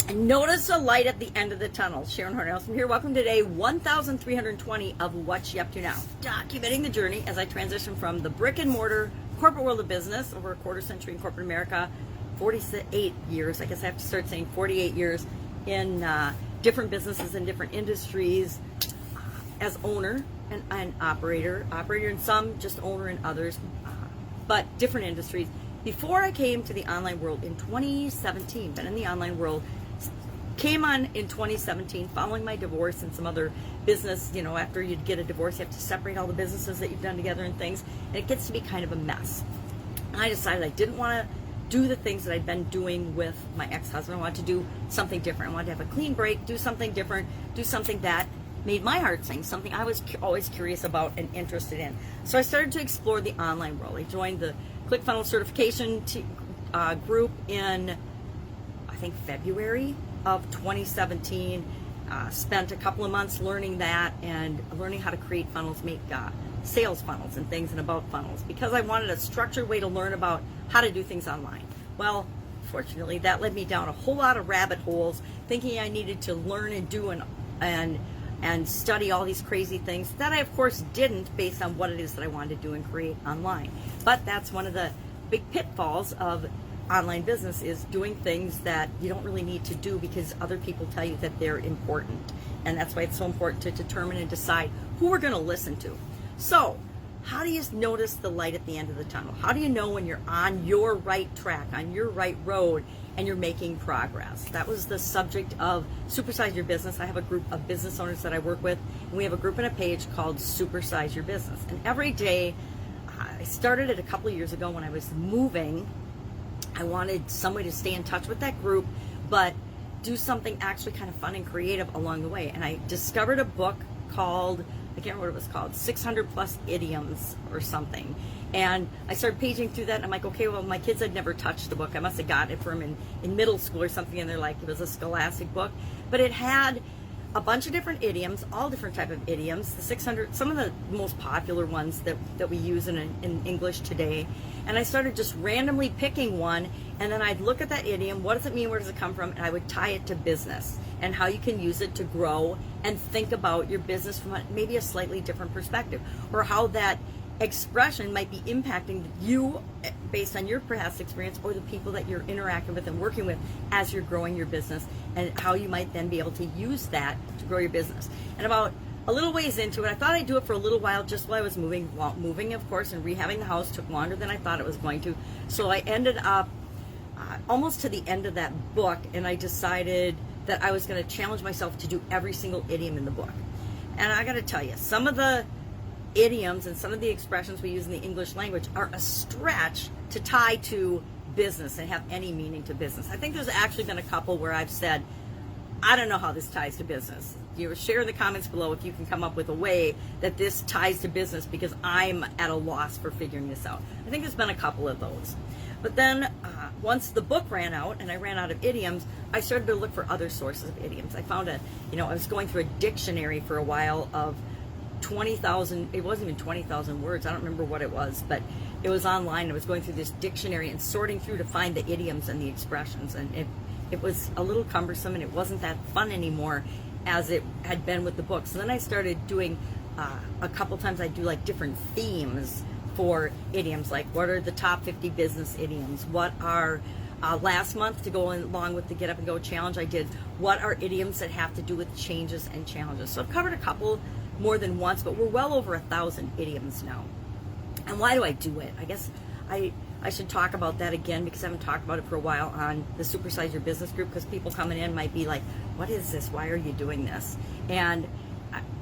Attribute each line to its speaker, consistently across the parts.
Speaker 1: And notice the light at the end of the tunnel. Sharon Horne-Ellstrom here. Welcome to day 1,320 of What You Up To Now. Documenting the journey as I transition from the brick and mortar corporate world of business, over a quarter century in corporate America, 48 years, I guess I have to start saying 48 years in different businesses in different industries, as owner and operator in some, just owner in others, but different industries. Before I came to the online world in 2017, been in the online world, came on in 2017 following my divorce and some other business. You know, after you get a divorce, you have to separate all the businesses that you've done together and things, and it gets to be kind of a mess. And I decided I didn't want to do the things that I'd been doing with my ex-husband. I wanted to do something different. I wanted to have a clean break, do something different, do something that made my heart sing, something I was always curious about and interested in. So I started to explore the online world. I joined the ClickFunnels certification group in, I think, February of 2017. Spent a couple of months learning that and learning how to create funnels, make sales funnels and things, and about funnels, because I wanted a structured way to learn about how to do things online. Well, fortunately, that led me down a whole lot of rabbit holes, thinking I needed to learn and do and study all these crazy things that I, of course, didn't, based on what it is that I wanted to do and create online. But that's one of the big pitfalls of online business, is doing things that you don't really need to do because other people tell you that they're important. And that's why it's so important to determine and decide who we're going to listen to. So how do you notice the light at the end of the tunnel? How do you know when you're on your right track, on your right road, and you're making progress? That was the subject of Supersize Your Business. I have a group of business owners that I work with, and we have a group and a page called Supersize Your Business. And every day, I started it a couple of years ago when I was moving. I wanted some way to stay in touch with that group, but do something actually kind of fun and creative along the way. And I discovered a book called, I can't remember what it was called, 600 Plus Idioms or something. And I started paging through that, and I'm like, okay, well, my kids had never touched the book. I must have gotten it from in middle school or something, and they're like, it was a scholastic book. But it had a bunch of different idioms, all different type of idioms, the 600, some of the most popular ones that we use in English today. And I started just randomly picking one, and then I'd look at that idiom, what does it mean, where does it come from, and I would tie it to business and how you can use it to grow and think about your business from maybe a slightly different perspective, or how that expression might be impacting you based on your past experience or the people that you're interacting with and working with as you're growing your business, and how you might then be able to use that to grow your business. And about a little ways into it, I thought I'd do it for a little while just while I was moving. Well, moving, of course, and rehabbing the house took longer than I thought it was going to. So I ended up almost to the end of that book, and I decided that I was going to challenge myself to do every single idiom in the book. And I got to tell you, some of the idioms and some of the expressions we use in the English language are a stretch to tie to business and have any meaning to business. I think there's actually been a couple where I've said, I don't know how this ties to business. You share in the comments below if you can come up with a way that this ties to business, because I'm at a loss for figuring this out. I think there's been a couple of those. But then once the book ran out and I ran out of idioms, I started to look for other sources of idioms. I found I was going through a dictionary for a while of 20,000, it wasn't even 20,000 words, I don't remember what it was, but it was online. I was going through this dictionary and sorting through to find the idioms and the expressions, and it was a little cumbersome, and it wasn't that fun anymore as it had been with the book. So then I started doing, a couple times I do like different themes for idioms, like what are the top 50 business idioms, what are, last month, to go along with the Get Up and Go challenge, I did what are idioms that have to do with changes and challenges. So I've covered a couple more than once, but we're well over 1,000 idioms now. And why do I do it? I guess I should talk about that again, because I haven't talked about it for a while on the Supersize Your Business group, because people coming in might be like, what is this? Why are you doing this? And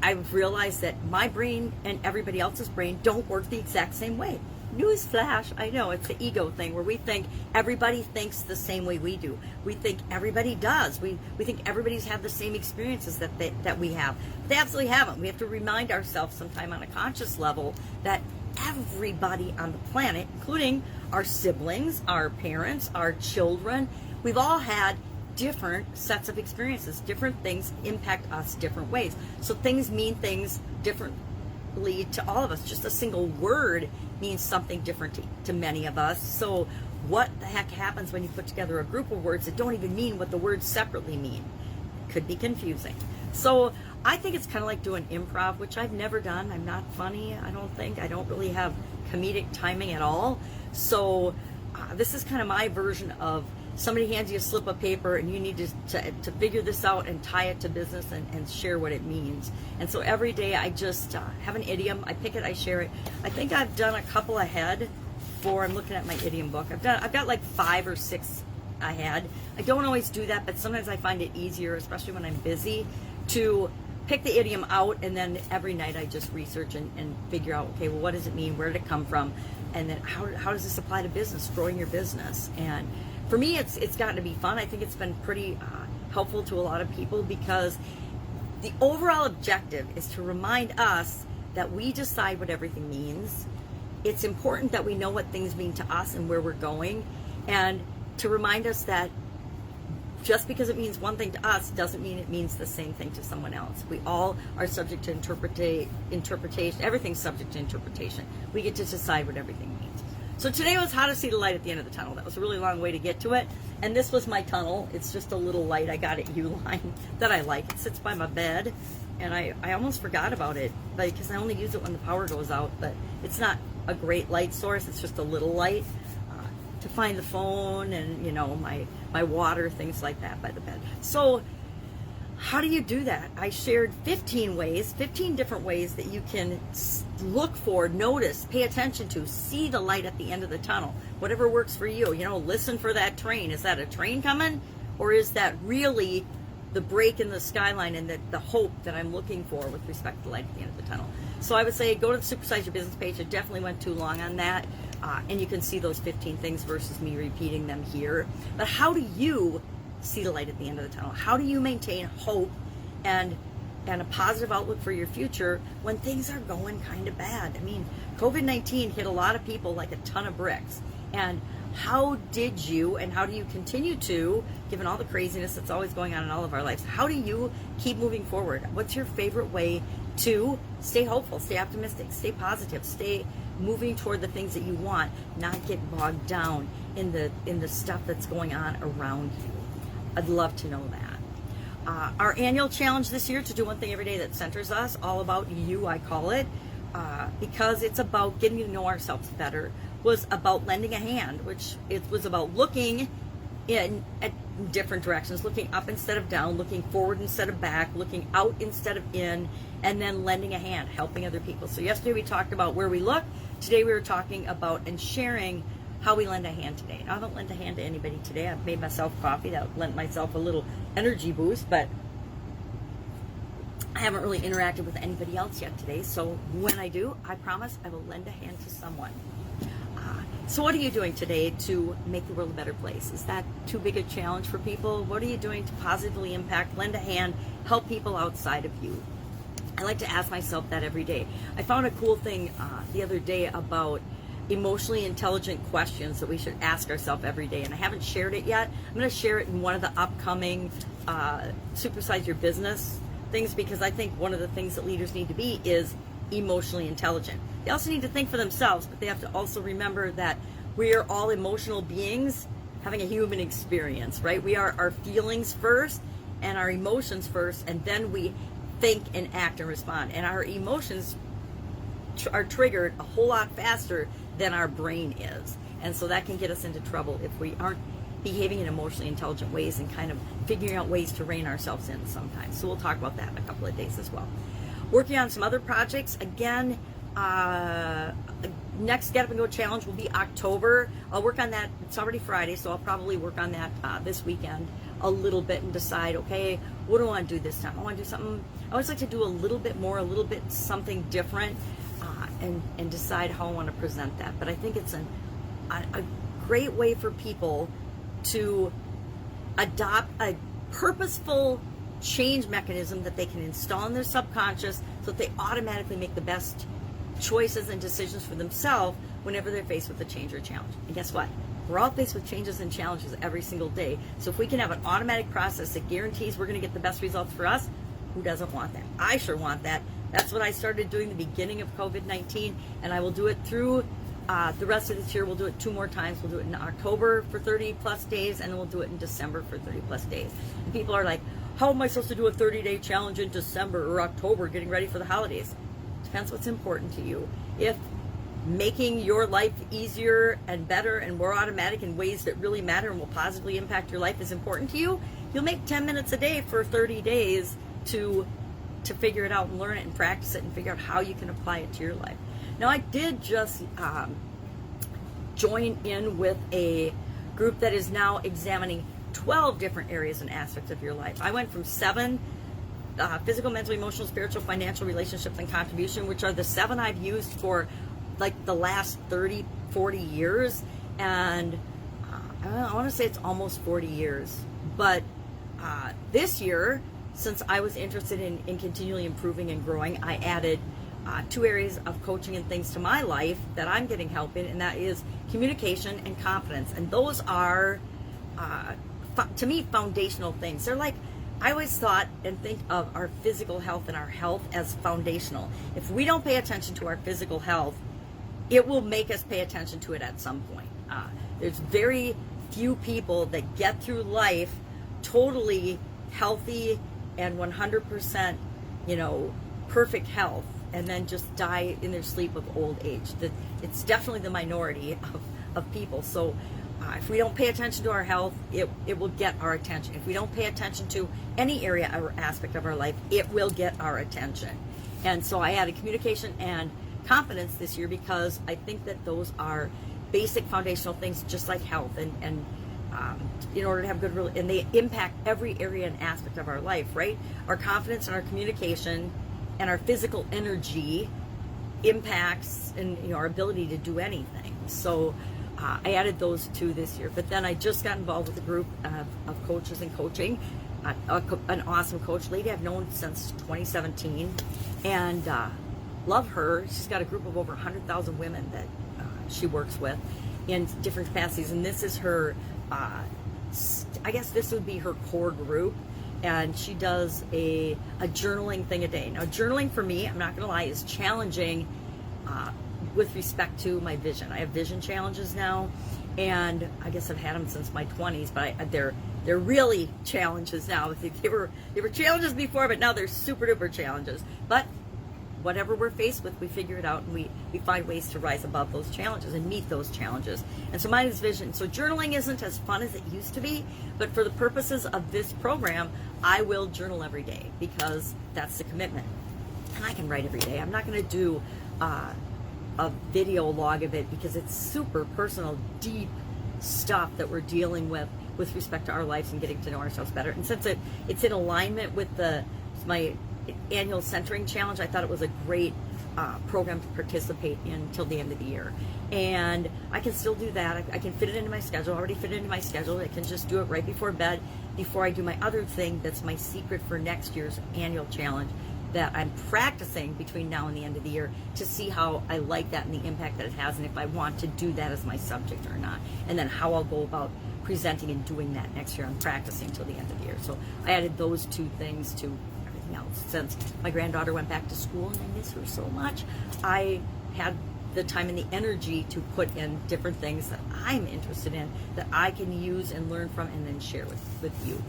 Speaker 1: I've realized that my brain and everybody else's brain don't work the exact same way. Newsflash, I know, it's the ego thing where we think everybody thinks the same way we do. We think everybody does. We think everybody's have the same experiences that we have. They absolutely haven't. We have to remind ourselves sometime on a conscious level that everybody on the planet, including our siblings, our parents, our children, we've all had different sets of experiences. Different things impact us different ways. So things mean things differently to all of us. Just a single word means something different to many of us. So what the heck happens when you put together a group of words that don't even mean what the words separately mean. Could be confusing. So I think it's kind of like doing improv, which I've never done. I'm not funny, I don't think. I don't really have comedic timing at all. So this is kind of my version of somebody hands you a slip of paper and you need to figure this out and tie it to business and share what it means. And so every day I just have an idiom. I pick it, I share it. I think I've done a couple ahead for, I'm looking at my idiom book. I've got like 5 or 6 ahead. I don't always do that, but sometimes I find it easier, especially when I'm busy, to pick the idiom out, and then every night I just research and figure out, okay, well, what does it mean? Where did it come from? And then how does this apply to business, growing your business? And for me, it's gotten to be fun. I think it's been pretty helpful to a lot of people, because the overall objective is to remind us that we decide what everything means. It's important that we know what things mean to us and where we're going, and to remind us that just because it means one thing to us doesn't mean it means the same thing to someone else. We all are subject to interpretation. Everything's subject to interpretation. We get to decide what everything means. So today was how to see the light at the end of the tunnel. That was a really long way to get to it. And this was my tunnel. It's just a little light I got at Uline that I like. It sits by my bed, and I almost forgot about it because I only use it when the power goes out. But it's not a great light source. It's just a little light to find the phone and, you know, my water, things like that by the bed. So how do you do that? I shared 15 different ways that you can look for, notice, pay attention to, see the light at the end of the tunnel. Whatever works for you. You know, listen for that train. Is that a train coming? Or is that really the break in the skyline and the hope that I'm looking for with respect to the light at the end of the tunnel? So I would say go to the Supersize Your Business page. I definitely went too long on that. And you can see those 15 things versus me repeating them here. But how do you see the light at the end of the tunnel? How do you maintain hope and a positive outlook for your future when things are going kind of bad? I mean, COVID-19 hit a lot of people like a ton of bricks. And how did you, and how do you continue to, given all the craziness that's always going on in all of our lives, how do you keep moving forward? What's your favorite way to stay hopeful, stay optimistic, stay positive, stay moving toward the things that you want, not get bogged down in the stuff that's going on around you? I'd love to know that. Our annual challenge this year, to do one thing every day that centers us, all about you, I call it, because it's about getting to know ourselves better, was about lending a hand, which it was about looking at different directions, looking up instead of down, looking forward instead of back, looking out instead of in, and then lending a hand, helping other people. So yesterday we talked about where we look. Today we were talking about and sharing how we lend a hand today. Now, I don't lend a hand to anybody today. I've made myself coffee. That lent myself a little energy boost, but I haven't really interacted with anybody else yet today. So when I do, I promise I will lend a hand to someone. So what are you doing today to make the world a better place? Is that too big a challenge for people? What are you doing to positively impact, lend a hand, help people outside of you? I like to ask myself that every day. I found a cool thing the other day about emotionally intelligent questions that we should ask ourselves every day, and I haven't shared it yet. I'm going to share it in one of the upcoming Supersize Your Business things, because I think one of the things that leaders need to be is emotionally intelligent. They also need to think for themselves, but they have to also remember that we are all emotional beings having a human experience, right? We are our feelings first and our emotions first, and then we think and act and respond. And our emotions are triggered a whole lot faster than our brain is. And so that can get us into trouble if we aren't behaving in emotionally intelligent ways and kind of figuring out ways to rein ourselves in sometimes. So we'll talk about that in a couple of days as well. Working on some other projects. Again, next Get Up and Go challenge will be October. I'll work on that. It's already Friday, so I'll probably work on that this weekend a little bit and decide, okay, what do I want to do this time? I want to do something. I always like to do a little bit more, a little bit something different, and decide how I want to present that. But I think it's a great way for people to adopt a purposeful change mechanism that they can install in their subconscious so that they automatically make the best choices and decisions for themselves whenever they're faced with a change or challenge. And guess what? We're all faced with changes and challenges every single day. So if we can have an automatic process that guarantees we're going to get the best results for us, who doesn't want that? I sure want that. That's what I started doing the beginning of COVID-19, and I will do it through The rest of this year, we'll do it 2 more times. We'll do it in October for 30 plus days, and then we'll do it in December for 30 plus days. And people are like, how am I supposed to do a 30-day challenge in December or October, getting ready for the holidays? Depends what's important to you. If making your life easier and better and more automatic in ways that really matter and will positively impact your life is important to you, you'll make 10 minutes a day for 30 days to figure it out and learn it and practice it and figure out how you can apply it to your life. Now, I did just join in with a group that is now examining 12 different areas and aspects of your life. I went from 7, physical, mental, emotional, spiritual, financial, relationships, and contribution, which are the 7 I've used for like the last 30, 40 years. And I want to say it's almost 40 years. But this year, since I was interested in continually improving and growing, I added 2 areas of coaching and things to my life that I'm getting help in, and that is communication and confidence. And those are, to me, foundational things. They're like, I always thought and think of our physical health and our health as foundational. If we don't pay attention to our physical health, it will make us pay attention to it at some point. There's very few people that get through life totally healthy and 100%, perfect health, and then just die in their sleep of old age. It's definitely the minority of people. So if we don't pay attention to our health, it will get our attention. If we don't pay attention to any area or aspect of our life, it will get our attention. And so I added communication and confidence this year because I think that those are basic foundational things, just like health, and in order to have good, and they impact every area and aspect of our life, right? Our confidence and our communication and our physical energy impacts and our ability to do anything. So I added those 2 this year. But then I just got involved with a group of coaches and coaching. An awesome coach lady I've known since 2017, and love her. She's got a group of over 100,000 women that she works with in different capacities, and this is her, I guess this would be her core group, and she does a journaling thing a day. Now, journaling for me, I'm not going to lie, is challenging with respect to my vision. I have vision challenges now, and I guess I've had them since my 20s, but they're really challenges now. They were challenges before, but now they're super duper challenges. But whatever we're faced with, we figure it out, and we find ways to rise above those challenges and meet those challenges. And so mine is vision. So journaling isn't as fun as it used to be, but for the purposes of this program, I will journal every day because that's the commitment. And I can write every day. I'm not going to do a video log of it because it's super personal, deep stuff that we're dealing with respect to our lives and getting to know ourselves better. And since it's in alignment with my annual centering challenge, I thought it was a great program to participate in until the end of the year. And I can still do that. I can fit it into my schedule. I already fit it into my schedule. I can just do it right before bed, before I do my other thing that's my secret for next year's annual challenge that I'm practicing between now and the end of the year to see how I like that and the impact that it has, and if I want to do that as my subject or not, and then how I'll go about presenting and doing that next year. I'm practicing till the end of the year. So I added those 2 things to everything else. Since my granddaughter went back to school and I miss her so much, I had the time and the energy to put in different things that I'm interested in that I can use and learn from and then share with you.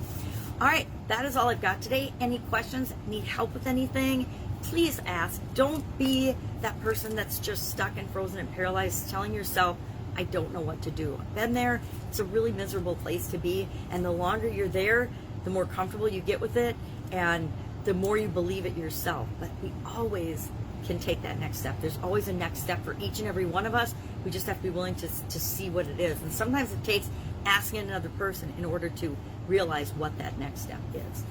Speaker 1: All right, that is all I've got today. Any questions? Need help with anything? Please ask. Don't be that person that's just stuck and frozen and paralyzed, telling yourself, I don't know what to do. I've been there. It's a really miserable place to be. And the longer you're there, the more comfortable you get with it and the more you believe it yourself. But we always can take that next step. There's always a next step for each and every one of us. We just have to be willing to see what it is. And sometimes it takes asking another person in order to realize what that next step is.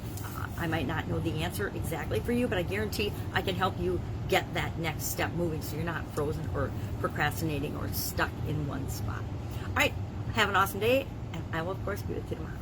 Speaker 1: I might not know the answer exactly for you, but I guarantee I can help you get that next step moving so you're not frozen or procrastinating or stuck in one spot. All right, have an awesome day, and I will, of course, be with you tomorrow.